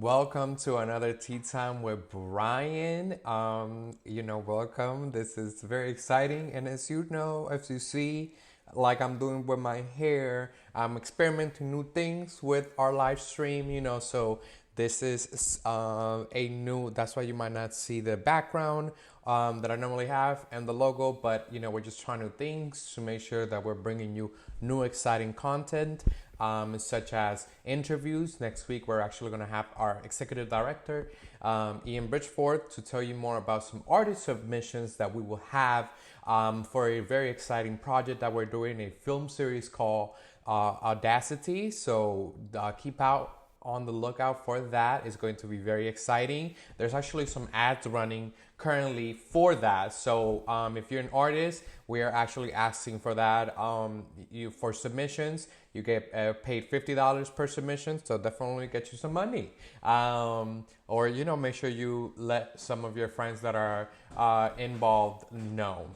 Welcome to another Tea Time with Brian. Welcome. This is very exciting. And as you know, as you see, like I'm doing with my hair, I'm experimenting new things with our live stream, so this is a new, that's why you might not see the background that I normally have and the logo, but we're just trying new things to make sure that we're bringing you new exciting content, such as interviews. Next week, we're actually going to have our executive director, Ian Bridgeforth, to tell you more about some artist submissions that we will have for a very exciting project that we're doing, a film series called Audacity. So keep out on the lookout for that. It's going to be very exciting. There's actually some ads running currently for that. So if you're an artist, we are actually asking for that. For submissions, you get paid $50 per submission. So definitely get you some money. Or make sure you let some of your friends that are involved know.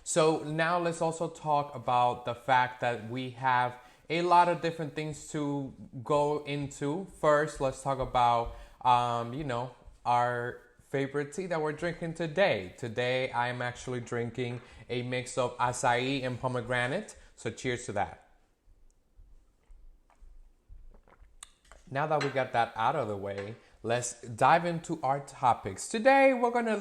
So now let's also talk about the fact that we have a lot of different things to go into. First, let's talk about, our favorite tea that we're drinking today. Today, I am actually drinking a mix of acai and pomegranate. So cheers to that. Now that we got that out of the way, let's dive into our topics. Today, we're gonna,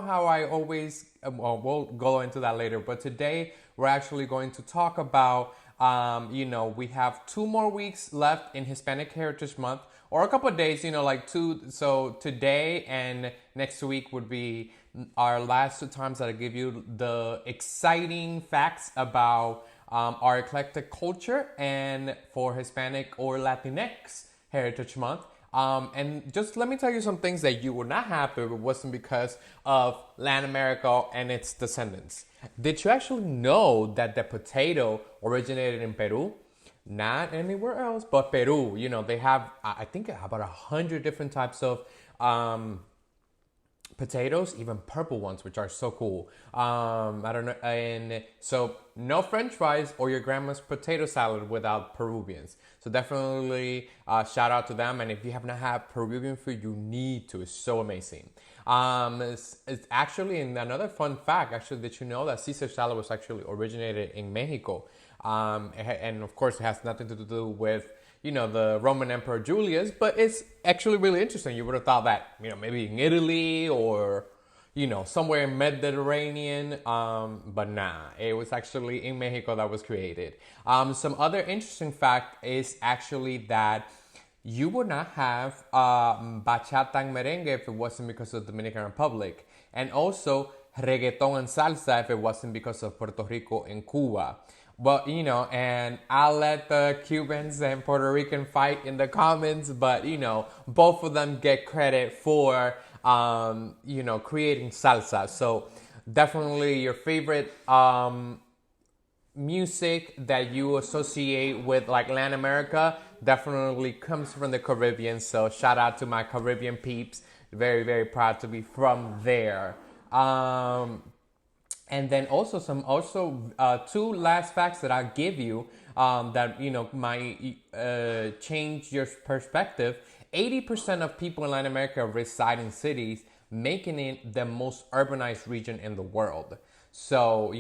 how I always, we'll go into that later, but today we're actually going to talk about, we have 2 more weeks left in Hispanic Heritage Month, or a couple of days, like 2. So today and next week would be our last 2 times that I give you the exciting facts about our eclectic culture and for Hispanic or Latinx Heritage Month. And just let me tell you some things that you would not have if it wasn't because of Latin America and its descendants. Did you actually know that the potato originated in Peru? Not anywhere else but Peru. They have, I think, about 100 different types of potatoes, even purple ones, which are so cool. I don't know. And so no French fries or your grandma's potato salad without Peruvians. So definitely shout out to them. And if you have not had Peruvian food, you need to. It's so amazing. It's actually, and another fun fact, actually, did you know that Caesar salad was actually originated in Mexico? And of course, it has nothing to do with the Roman Emperor Julius, but it's actually really interesting. You would have thought that, maybe in Italy or, somewhere in Mediterranean, but nah, it was actually in Mexico that was created. Some other interesting fact is actually that you would not have bachata and merengue if it wasn't because of the Dominican Republic, and also reggaeton and salsa if it wasn't because of Puerto Rico and Cuba. Well, and I'll let the Cubans and Puerto Rican fight in the comments, but, both of them get credit for, creating salsa. So definitely your favorite music that you associate with like Latin America definitely comes from the Caribbean. So shout out to my Caribbean peeps. Very, very proud to be from there. And then also 2 last facts that I'll give you that might change your perspective. 80% of people in Latin America reside in cities, making it the most urbanized region in the world. So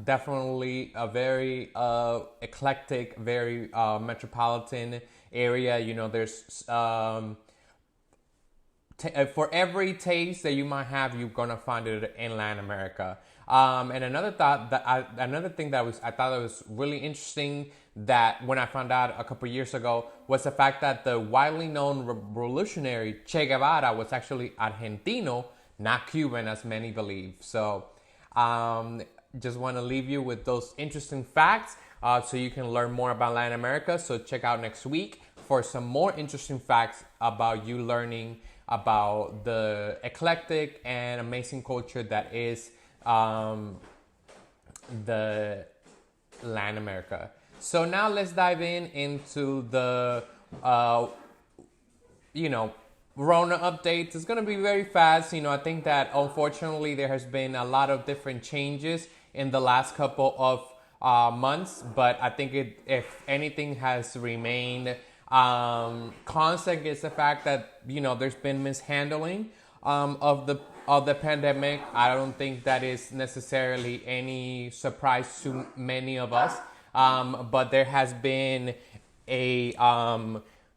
definitely a very eclectic, very metropolitan area. There's for every taste that you might have, you're gonna find it in Latin America. And another thing that I thought that was really interesting that when I found out a couple years ago was the fact that the widely known revolutionary Che Guevara was actually Argentino, not Cuban, as many believe. So, just want to leave you with those interesting facts so you can learn more about Latin America. So check out next week for some more interesting facts about you learning about the eclectic and amazing culture that is the Latin America. So now let's dive into the Rona updates. It's gonna be very fast. I think that unfortunately there has been a lot of different changes in the last couple of months, but I think it, if anything, has remained Constant is the fact that there's been mishandling of the pandemic. I don't think that is necessarily any surprise to many of us, but there has been a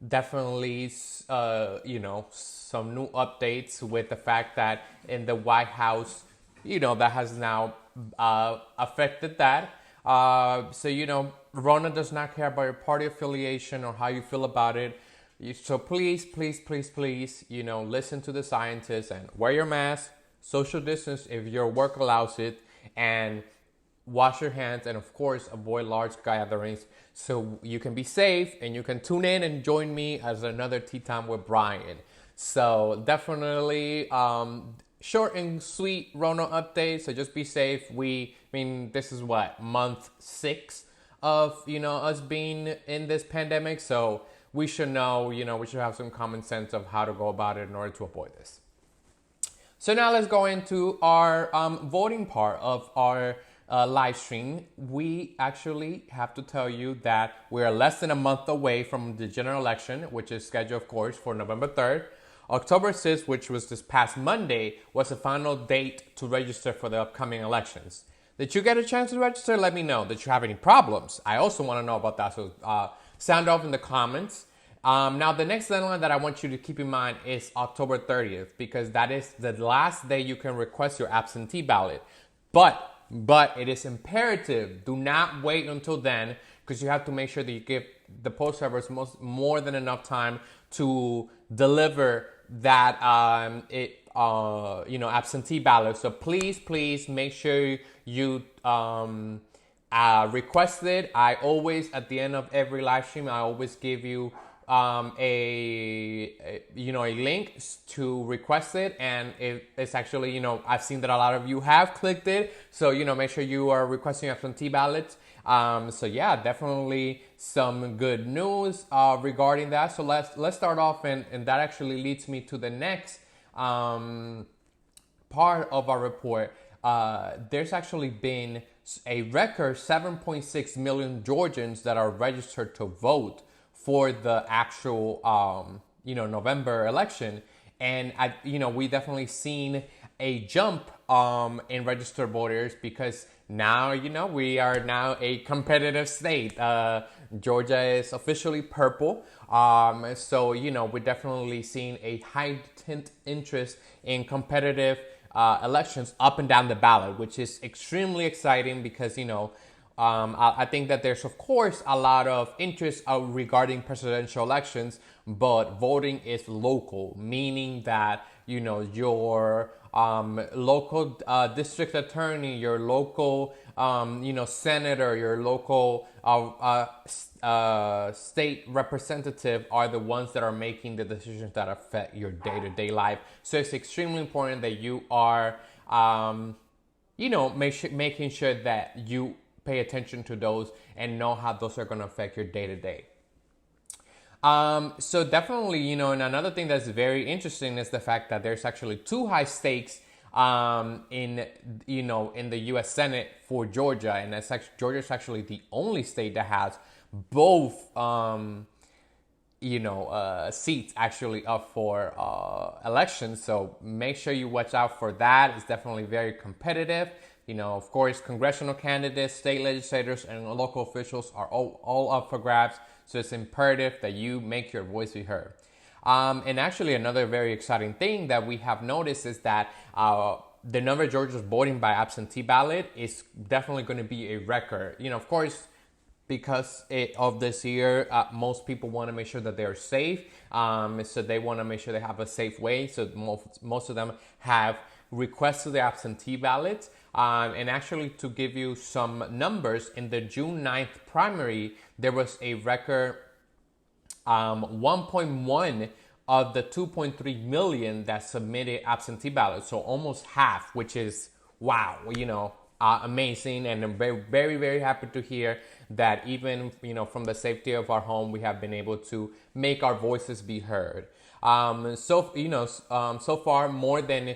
definitely some new updates with the fact that in the White House, that has now affected that. Rona does not care about your party affiliation or how you feel about it. So please, please, please, please, listen to the scientists and wear your mask, social distance if your work allows it, and wash your hands, and of course avoid large gatherings so you can be safe and you can tune in and join me as another Tea Time with Brian. So definitely short and sweet Rona update. So just be safe. This is what, month 6 of us being in this pandemic. So we should know, we should have some common sense of how to go about it in order to avoid this. So now let's go into our voting part of our live stream. We actually have to tell you that we're less than a month away from the general election, which is scheduled, of course, for November 3rd. October 6th, which was this past Monday, was the final date to register for the upcoming elections. Did you get a chance to register? Let me know. Did you have any problems? I also want to know about that, so sound off in the comments. Now, the next deadline that I want you to keep in mind is October 30th, because that is the last day you can request your absentee ballot. But it is imperative, do not wait until then, because you have to make sure that you give the post servers more than enough time to deliver that absentee ballot. So please make sure you request it. I always, at the end of every live stream, I always give you a link to request it, and it's actually, I've seen that a lot of you have clicked it, so make sure you are requesting absentee ballots. So yeah, definitely some good news regarding that. So let's start off, and that actually leads me to the next part of our report. There's actually been a record 7.6 million Georgians that are registered to vote for the actual, November election. And, we definitely seen a jump in registered voters, because now, we are now a competitive state. Georgia is officially purple. So, we're definitely seeing a heightened interest in competitive elections up and down the ballot, which is extremely exciting because, I think that there's, of course, a lot of interest regarding presidential elections, but voting is local, meaning that, your local district attorney, your local, senator, your local state representative are the ones that are making the decisions that affect your day-to-day life. So it's extremely important that you are, making sure that you pay attention to those and know how those are going to affect your day-to-day. So definitely, and another thing that's very interesting is the fact that there's actually 2 high stakes in the U.S. Senate for Georgia, and Georgia's actually the only state that has both seats actually up for elections. So make sure you watch out for that. It's definitely very competitive. Of course, congressional candidates, state legislators, and local officials are all up for grabs. So it's imperative that you make your voice be heard. And actually, another very exciting thing that we have noticed is that the number of Georgians voting by absentee ballot is definitely going to be a record. Of course, because of this year, most people want to make sure that they're safe. So they want to make sure they have a safe way. So most of them have requested the absentee ballots. And actually, to give you some numbers, in the June 9th primary, there was a record 1.1 of the 2.3 million that submitted absentee ballots. So almost half, which is, wow, amazing. And I'm very, very, very happy to hear that even, from the safety of our home, we have been able to make our voices be heard. So far, more than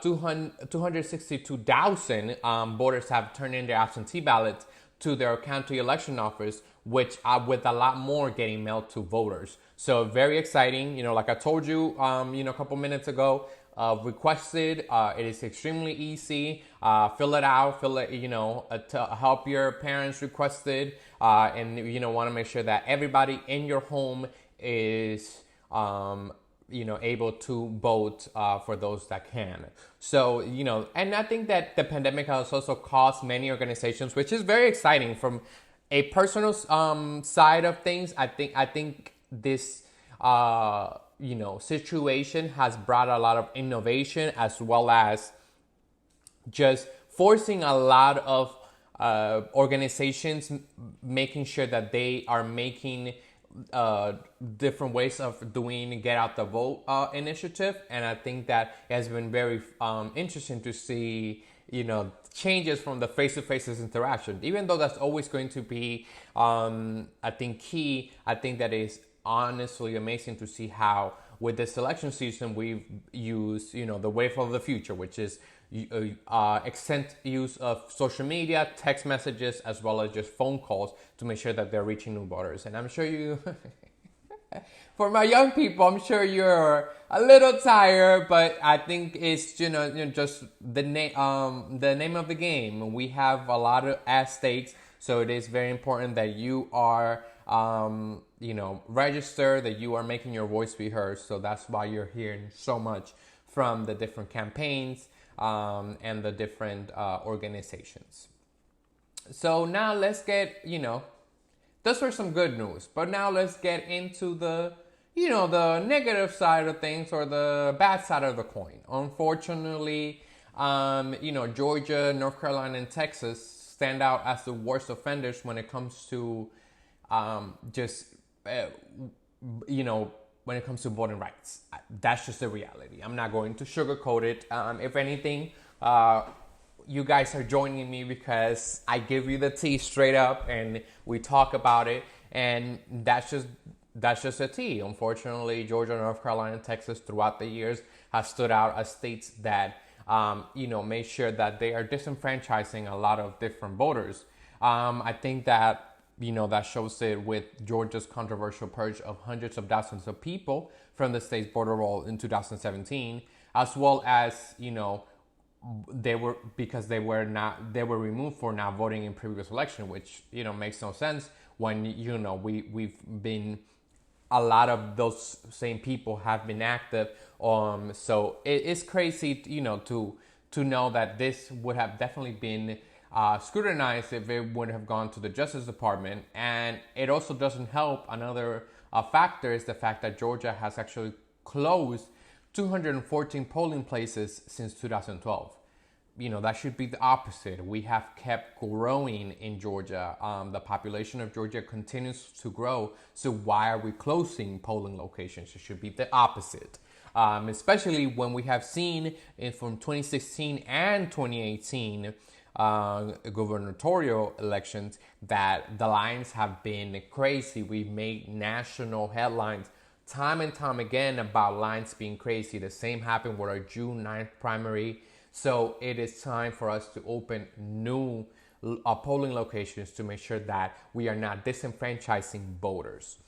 262,000 voters have turned in their absentee ballots to their county election office, which with a lot more getting mailed to voters. So very exciting. Like I told you, a couple minutes ago, requested. It is extremely easy. Fill it out. Fill it. To help your parents requested, and want to make sure that everybody in your home is able to vote for those that can. So, and I think that the pandemic has also caused many organizations, which is very exciting from a personal side of things. I think this situation has brought a lot of innovation, as well as just forcing a lot of organizations, making sure that they are making different ways of doing get out the vote initiative. And I think that it has been very interesting to see changes from the face-to-face interaction, even though that's always going to be I think key. I think that is honestly amazing to see how with this election season we've used the wave of the future, which is extent use of social media, text messages, as well as just phone calls to make sure that they're reaching new voters. And I'm sure you for my young people, I'm sure you're a little tired, but I think it's just the name of the game. We have a lot of at stakes, so it is very important that you are register, that you are making your voice be heard. So that's why you're hearing so much from the different campaigns and the different organizations. So now let's get those were some good news, but now let's get into the the negative side of things, or the bad side of the coin. Unfortunately, Georgia, North Carolina, and Texas stand out as the worst offenders when it comes to when it comes to voting rights. That's just the reality. I'm not going to sugarcoat it. If anything, you guys are joining me because I give you the tea straight up and we talk about it, and that's just a tea. Unfortunately, Georgia, North Carolina, and Texas throughout the years have stood out as states that made sure that they are disenfranchising a lot of different voters. I think that that shows it with Georgia's controversial purge of hundreds of thousands of people from the state's voter roll in 2017, as well as they were removed for not voting in previous election, which makes no sense when we've been, a lot of those same people have been active. So it's crazy to know that this would have definitely been scrutinized if it would have gone to the Justice Department. And it also doesn't help. Another factor is the fact that Georgia has actually closed 214 polling places since 2012. That should be the opposite. We have kept growing in Georgia. The population of Georgia continues to grow. So why are we closing polling locations? It should be the opposite. Especially when we have seen from 2016 and 2018 gubernatorial elections that the lines have been crazy. We've made national headlines time and time again about lines being crazy. The same happened with our June 9th primary. So it is time for us to open new polling locations to make sure that we are not disenfranchising voters.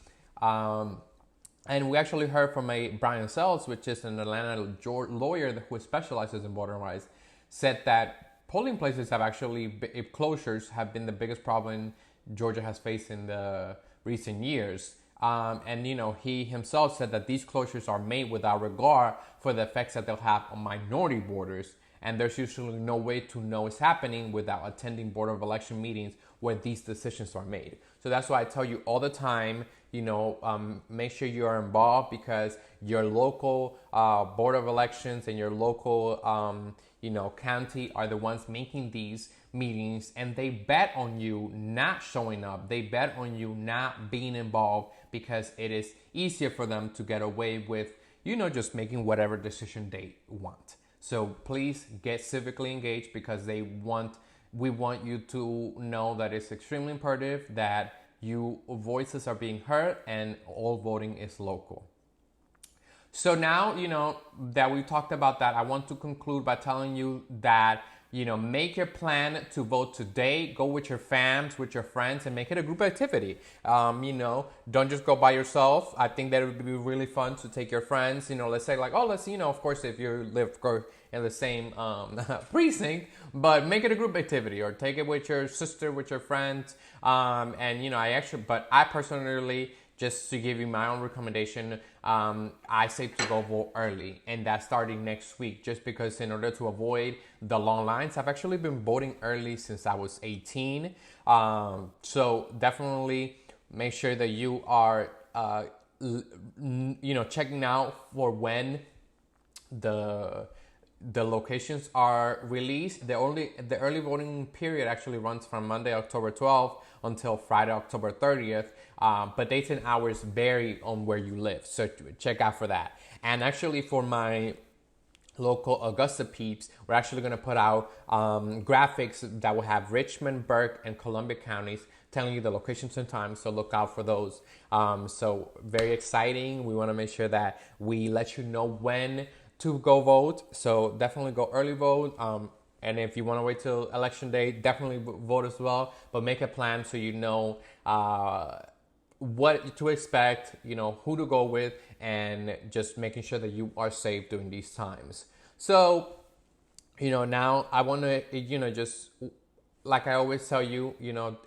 And we actually heard from Brian Sells, which is an Atlanta lawyer who specializes in voting rights, said that polling places closures have been the biggest problem Georgia has faced in the recent years. And he himself said that these closures are made without regard for the effects that they'll have on minority voters. And there's usually no way to know it's happening without attending Board of Election meetings where these decisions are made. So that's why I tell you all the time, make sure you are involved, because your local Board of Elections and your local, county are the ones making these meetings, and they bet on you not showing up. They bet on you not being involved, because it is easier for them to get away with, just making whatever decision they want. So please get civically engaged, because we want you to know that it's extremely imperative that your voices are being heard and all voting is local. So now, that we talked about that, I want to conclude by telling you that, make your plan to vote today. Go with your fams, with your friends, and make it a group activity. Don't just go by yourself. I think that it would be really fun to take your friends. Let's say like, oh, let's, of course, if you live in the same precinct, but make it a group activity or take it with your sister, with your friends. But I personally, just to give you my own recommendation, I say to go vote early, and that's starting next week, just because in order to avoid the long lines. I've actually been voting early since I was 18. So definitely make sure that you are, checking out for when the locations are released. The early voting period actually runs from Monday, October 12th until Friday, October 30th. But dates and hours vary on where you live. So check out for that. And actually for my local Augusta peeps, we're actually going to put out graphics that will have Richmond, Burke, and Columbia counties telling you the locations and times. So look out for those. So very exciting. We want to make sure that we let you know when to go vote. So definitely go early vote. And if you want to wait till election day, definitely vote as well. But make a plan so you know what to expect, who to go with, and just making sure that you are safe during these times. So, now I want to, just like I always tell you,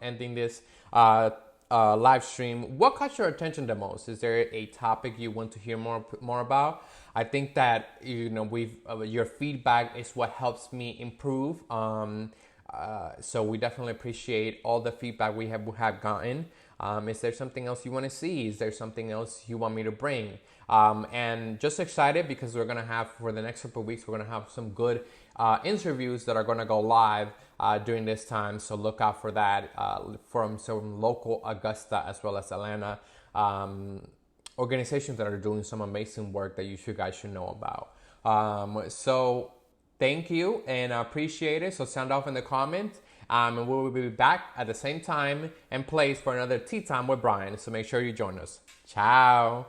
ending this live stream, what caught your attention the most? Is there a topic you want to hear more about? I think that your feedback is what helps me improve. So we definitely appreciate all the feedback we have gotten. Is there something else you want to see? Is there something else you want me to bring? And just excited because we're gonna have, for the next couple of weeks, we're gonna have some good interviews that are gonna go live during this time. So look out for that from some local Augusta as well as Atlanta organizations that are doing some amazing work that you guys should know about. So thank you, and I appreciate it. So sound off in the comments. And we will be back at the same time and place for another Tea Time with Brian. So make sure you join us. Ciao.